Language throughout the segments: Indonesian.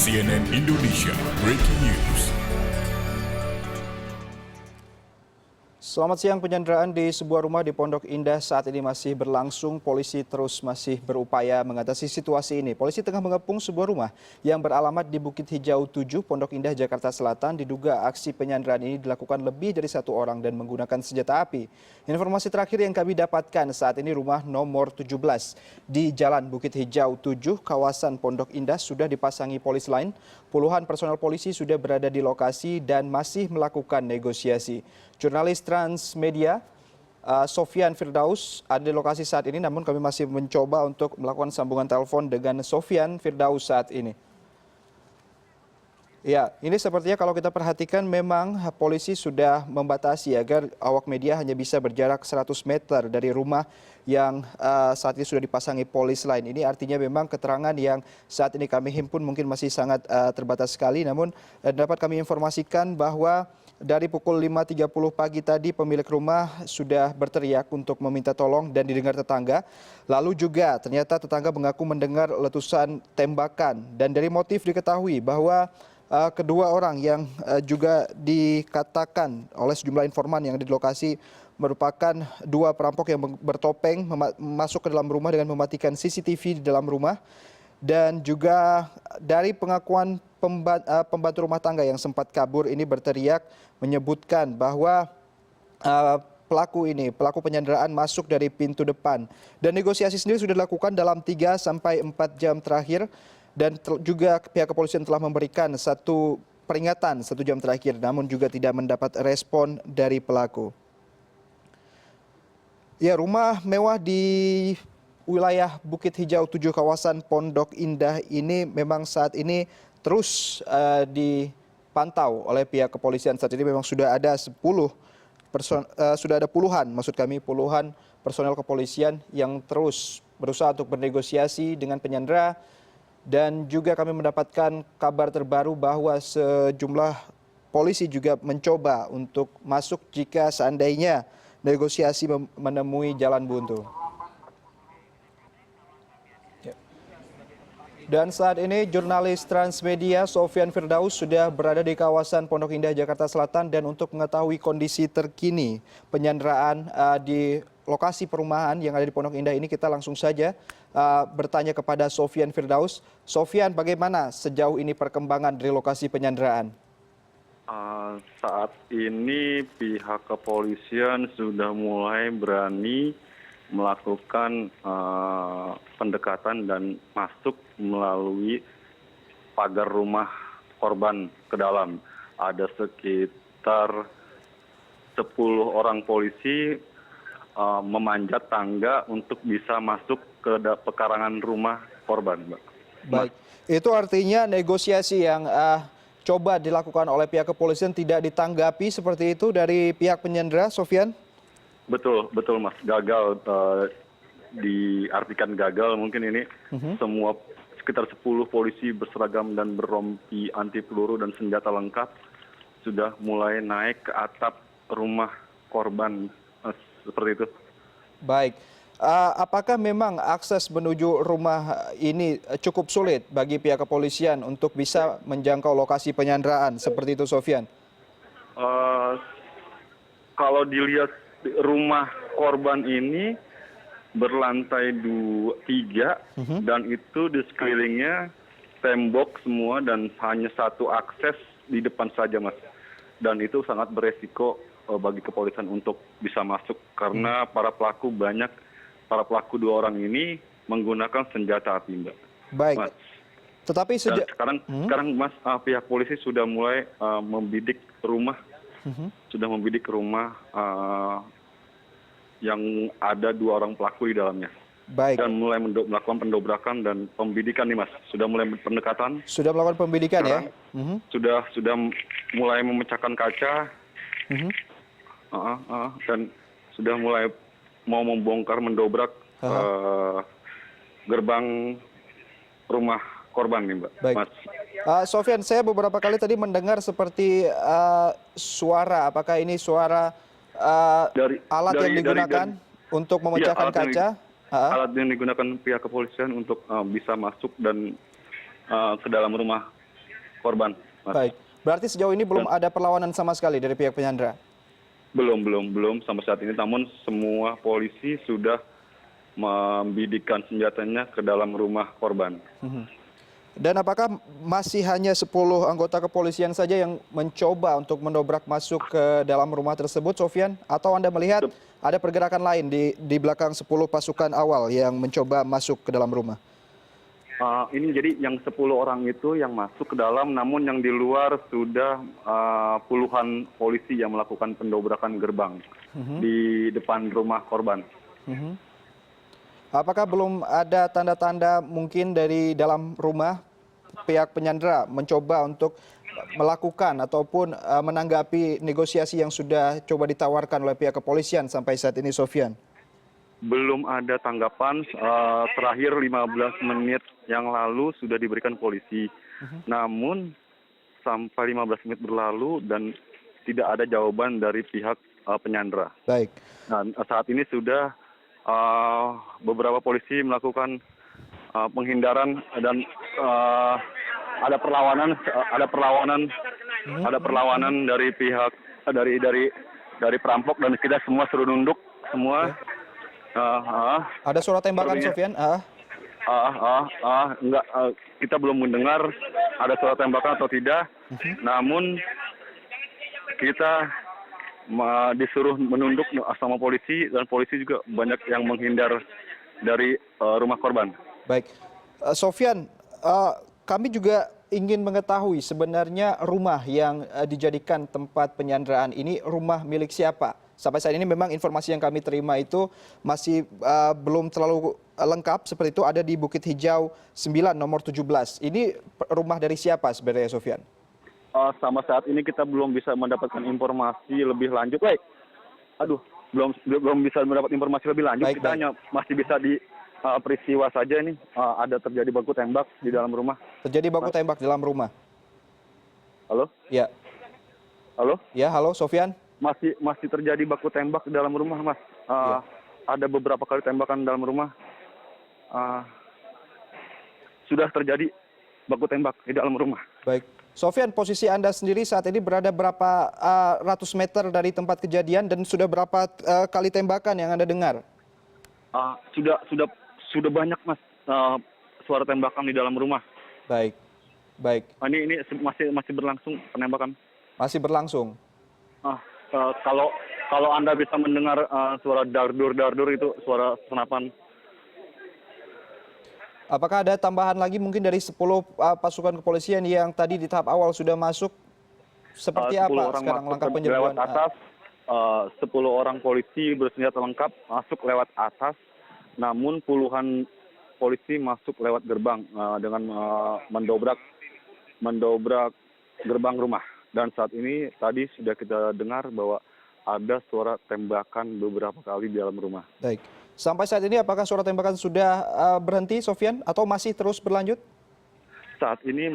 CNN Indonesia Breaking News. Selamat siang, penyanderaan di sebuah rumah di Pondok Indah saat ini masih berlangsung. Polisi masih berupaya mengatasi situasi ini. Polisi tengah mengepung sebuah rumah yang beralamat di Bukit Hijau 7, Pondok Indah, Jakarta Selatan. Diduga aksi penyanderaan ini dilakukan lebih dari satu orang dan menggunakan senjata api. Informasi terakhir yang kami dapatkan saat ini rumah nomor 17 di Jalan Bukit Hijau 7, kawasan Pondok Indah sudah dipasangi polis lain. Puluhan personel polisi sudah berada di lokasi dan masih melakukan negosiasi. Jurnalis Transmedia Sofian Firdaus ada di lokasi saat ini, namun kami masih mencoba untuk melakukan sambungan telepon dengan Sofian Firdaus saat ini. Ya, ini sepertinya kalau kita perhatikan memang polisi sudah membatasi agar awak media hanya bisa berjarak 100 meter dari rumah yang saat ini sudah dipasangi polis lain. Ini artinya memang keterangan yang saat ini kami himpun mungkin masih sangat terbatas sekali, namun dapat kami informasikan bahwa dari pukul 5.30 pagi tadi pemilik rumah sudah berteriak untuk meminta tolong dan didengar tetangga. Lalu juga ternyata tetangga mengaku mendengar letusan tembakan dan dari motif diketahui bahwa kedua orang yang juga dikatakan oleh sejumlah informan yang ada di lokasi merupakan dua perampok yang bertopeng masuk ke dalam rumah dengan mematikan CCTV di dalam rumah. Dan juga dari pengakuan pembantu rumah tangga yang sempat kabur ini berteriak menyebutkan bahwa pelaku penyanderaan masuk dari pintu depan. Dan negosiasi sendiri sudah dilakukan dalam 3 sampai 4 jam terakhir. Dan juga pihak kepolisian telah memberikan satu peringatan 1 jam terakhir, namun juga tidak mendapat respon dari pelaku. Ya, rumah mewah di wilayah Bukit Hijau 7 kawasan Pondok Indah ini memang saat ini terus dipantau oleh pihak kepolisian. Saat ini memang sudah ada puluhan personel kepolisian yang terus berusaha untuk bernegosiasi dengan penyandera. Dan juga kami mendapatkan kabar terbaru bahwa sejumlah polisi juga mencoba untuk masuk jika seandainya negosiasi menemui jalan buntu. Dan saat ini jurnalis Transmedia Sofian Firdaus sudah berada di kawasan Pondok Indah, Jakarta Selatan. Dan untuk mengetahui kondisi terkini penyanderaan di lokasi perumahan yang ada di Pondok Indah ini, kita langsung saja bertanya kepada Sofian Firdaus. Sofian, bagaimana sejauh ini perkembangan dari lokasi penyanderaan? Saat ini pihak kepolisian sudah mulai berani melakukan pendekatan dan masuk melalui pagar rumah korban ke dalam. Ada sekitar 10 orang polisi memanjat tangga untuk bisa masuk ke pekarangan rumah korban, Mbak. Baik, itu artinya negosiasi yang coba dilakukan oleh pihak kepolisian tidak ditanggapi seperti itu dari pihak penyandera, Sofian? Betul, Mas. Gagal, diartikan gagal mungkin ini. Semua sekitar 10 polisi berseragam dan berrompi anti peluru dan senjata lengkap sudah mulai naik ke atap rumah korban, seperti itu. Baik, apakah memang akses menuju rumah ini cukup sulit bagi pihak kepolisian untuk bisa menjangkau lokasi penyanderaan seperti itu, Sofian? Kalau dilihat rumah korban ini berlantai 3 dan itu di sekelilingnya tembok semua dan hanya satu akses di depan saja, Mas. Dan itu sangat beresiko bagi kepolisian untuk bisa masuk karena para pelaku 2 orang ini menggunakan senjata api, Mbak. Baik. Mas. Tetapi sekarang Mas, pihak polisi sudah mulai membidik rumah. Sudah membidik rumah yang ada 2 orang pelaku di dalamnya. Baik. Dan mulai melakukan pendobrakan dan pembidikan nih, Mas. Sudah mulai pendekatan. Sudah melakukan pembidikan sekarang, ya? Sudah mulai memecahkan kaca. Dan sudah mulai mau mendobrak gerbang rumah korban nih, Mbak. Baik. Mas. Sofian, saya beberapa kali tadi mendengar seperti suara. Apakah ini suara alat yang digunakan untuk memecahkan kaca? Alat yang digunakan pihak kepolisian untuk bisa masuk dan ke dalam rumah korban. Mas. Baik. Berarti sejauh ini belum ada perlawanan sama sekali dari pihak penyandra? Belum sampai saat ini. Namun semua polisi sudah membidikkan senjatanya ke dalam rumah korban. Dan apakah masih hanya 10 anggota kepolisian saja yang mencoba untuk mendobrak masuk ke dalam rumah tersebut, Sofyan? Atau Anda melihat ada pergerakan lain di belakang 10 pasukan awal yang mencoba masuk ke dalam rumah? Ini jadi yang 10 orang itu yang masuk ke dalam, namun yang di luar sudah puluhan polisi yang melakukan pendobrakan gerbang di depan rumah korban. Apakah belum ada tanda-tanda mungkin dari dalam rumah pihak penyandra mencoba untuk melakukan ataupun menanggapi negosiasi yang sudah coba ditawarkan oleh pihak kepolisian sampai saat ini, Sofyan? Belum ada tanggapan, terakhir 15 menit yang lalu sudah diberikan polisi. Namun sampai 15 menit berlalu dan tidak ada jawaban dari pihak penyandra. Baik. Nah, saat ini sudah beberapa polisi melakukan penghindaran dan ada perlawanan dari pihak dari perampok dan kita semua suruh nunduk semua. Ada suara tembakan, Sofyan? Enggak, kita belum mendengar ada suara tembakan atau tidak. Namun kita disuruh menunduk sama polisi dan polisi juga banyak yang menghindar dari rumah korban. Baik, Sofyan, kami juga ingin mengetahui sebenarnya rumah yang dijadikan tempat penyanderaan ini rumah milik siapa? Sampai saat ini memang informasi yang kami terima itu masih belum terlalu lengkap seperti itu, ada di Bukit Hijau 9 nomor 17. Ini rumah dari siapa sebenarnya, Sofyan? Sama saat ini kita belum bisa mendapatkan informasi lebih lanjut. Belum bisa mendapat informasi lebih lanjut. Kita hanya masih bisa di peristiwa saja ini ada terjadi baku tembak di dalam rumah. Terjadi baku tembak di dalam rumah. Halo? Ya. Halo? Ya, halo Sofyan. Masih terjadi baku tembak di dalam rumah, Mas. Ada beberapa kali tembakan dalam rumah. Sudah terjadi baku tembak di dalam rumah. Baik. Sofyan, posisi Anda sendiri saat ini berada berapa ratus meter dari tempat kejadian dan sudah berapa kali tembakan yang Anda dengar? Sudah banyak, Mas, suara tembakan di dalam rumah. Baik. Ini masih berlangsung penembakan. Masih berlangsung. Kalau Anda bisa mendengar suara dardur itu suara senapan. Apakah ada tambahan lagi mungkin dari 10 pasukan kepolisian yang tadi di tahap awal sudah masuk? Seperti apa sekarang langkah penyerbuan? Lewat atas, 10 orang polisi bersenjata lengkap masuk lewat atas, namun puluhan polisi masuk lewat gerbang dengan mendobrak gerbang rumah. Dan saat ini tadi sudah kita dengar bahwa ada suara tembakan beberapa kali di dalam rumah. Baik. Sampai saat ini apakah suara tembakan sudah berhenti, Sofyan, atau masih terus berlanjut? Saat ini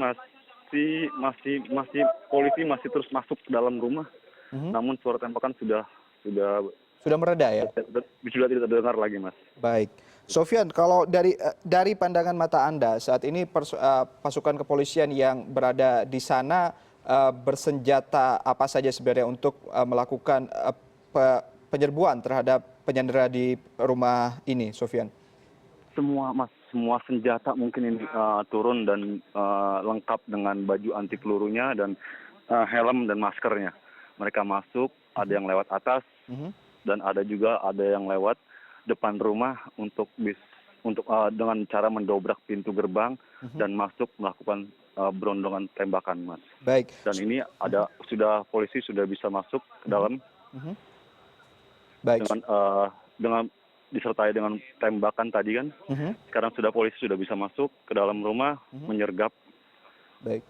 polisi masih terus masuk ke dalam rumah. Namun suara tembakan sudah mereda ya? Sudah tidak terdengar lagi, Mas. Baik. Sofyan, kalau dari pandangan mata Anda saat ini pasukan kepolisian yang berada di sana bersenjata apa saja sebenarnya untuk melakukan penyerbuan terhadap penyandera di rumah ini, Sofyan? Semua senjata mungkin ini turun dan lengkap dengan baju anti pelurunya dan helm dan maskernya. Mereka masuk, ada yang lewat atas dan ada yang lewat depan rumah untuk dengan cara mendobrak pintu gerbang dan masuk melakukan berondongan tembakan, Mas. Baik. Dan ini polisi sudah bisa masuk ke dalam. Baik. Dengan disertai dengan tembakan tadi kan. Sekarang polisi sudah bisa masuk ke dalam rumah menyergap. Baik.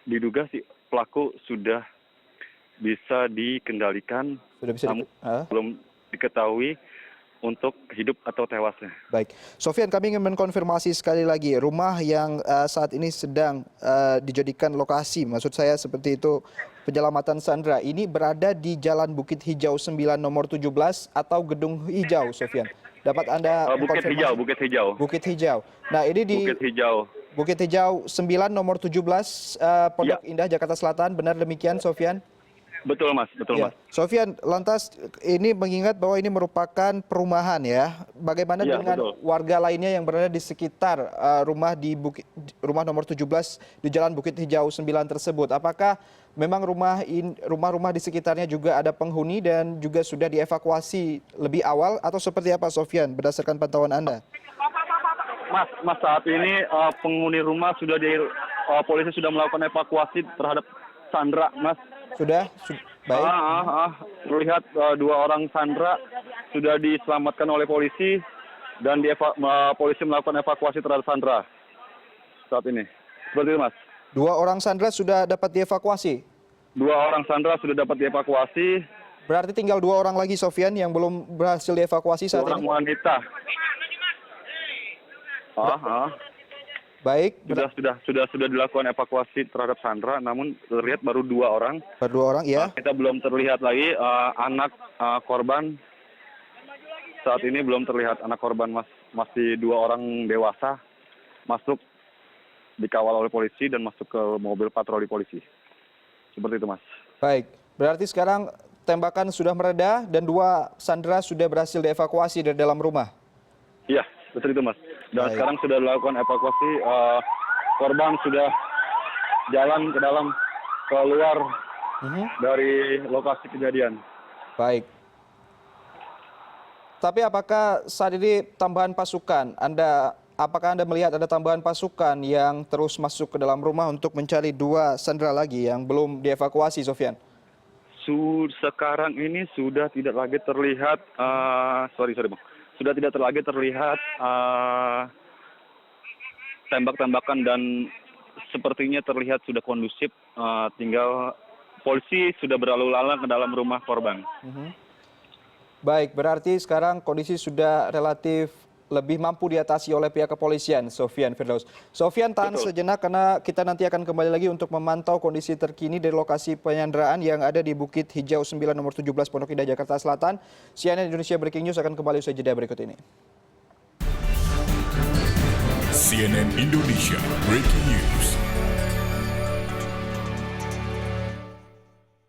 Diduga sih pelaku sudah bisa dikendalikan. Sudah bisa belum diketahui untuk hidup atau tewasnya. Baik, Sofyan, kami ingin mengkonfirmasi sekali lagi rumah yang saat ini sedang dijadikan lokasi, maksud saya seperti itu, penyelamatan sandera ini berada di Jalan Bukit Hijau 9 nomor 17 atau Gedung Hijau, Sofyan? Dapat Anda Bukit konfirmasi? Hijau. Bukit Hijau. Nah, ini di Bukit Hijau. Bukit Hijau 9 nomor 17 Pondok Indah Jakarta Selatan. Benar demikian, Sofyan? Betul Mas, betul Ya. Mas. Sofyan, lantas ini mengingat bahwa ini merupakan perumahan ya. Bagaimana Ya, dengan betul. warga lainnya yang berada di sekitar rumah rumah nomor 17 di Jalan Bukit Hijau 9 tersebut? Apakah memang rumah-rumah di sekitarnya juga ada penghuni dan juga sudah dievakuasi lebih awal atau seperti apa, Sofyan, berdasarkan pantauan Anda? Mas saat ini penghuni rumah polisi sudah melakukan evakuasi terhadap Sandra, Mas. Sudah? Baik. Terlihat 2 orang Sandra sudah diselamatkan oleh polisi dan polisi melakukan evakuasi terhadap Sandra saat ini. Seperti itu, Mas. 2 orang sandera sudah dapat dievakuasi? 2 orang Sandra sudah dapat dievakuasi. Berarti tinggal 2 orang lagi, Sofyan, yang belum berhasil dievakuasi saat 2 orang ini? wanita. Baik. Sudah dilakukan evakuasi terhadap Sandra, namun terlihat baru 2 orang. Baru 2 orang, ya. Kita belum terlihat lagi anak korban. Saat ini belum terlihat anak korban, Mas. Masih 2 orang dewasa masuk dikawal oleh polisi dan masuk ke mobil patroli polisi. Seperti itu, Mas. Baik. Berarti sekarang tembakan sudah mereda dan 2 sandera sudah berhasil dievakuasi dari dalam rumah? Iya, betul itu, Mas. Dan Baik. sekarang sudah dilakukan evakuasi, korban sudah jalan keluar dari lokasi kejadian. Baik. Tapi apakah saat ini tambahan pasukan, apakah Anda melihat ada tambahan pasukan yang terus masuk ke dalam rumah untuk mencari 2 sandera lagi yang belum dievakuasi, Sofyan? Sekarang ini sudah tidak lagi terlihat, sorry Bang. Sudah tidak lagi terlihat tembak-tembakan dan sepertinya terlihat sudah kondusif. Tinggal polisi sudah berlalu lalang ke dalam rumah korban. Baik, berarti sekarang kondisi sudah relatif lebih mampu diatasi oleh pihak kepolisian, Sofyan Firdaus. Sofyan, tahan Betul. sejenak karena kita nanti akan kembali lagi untuk memantau kondisi terkini dari lokasi penyanderaan yang ada di Bukit Hijau 9 nomor 17 Pondok Indah Jakarta Selatan. CNN Indonesia Breaking News akan kembali usai jeda berikut ini. CNN Indonesia Breaking News.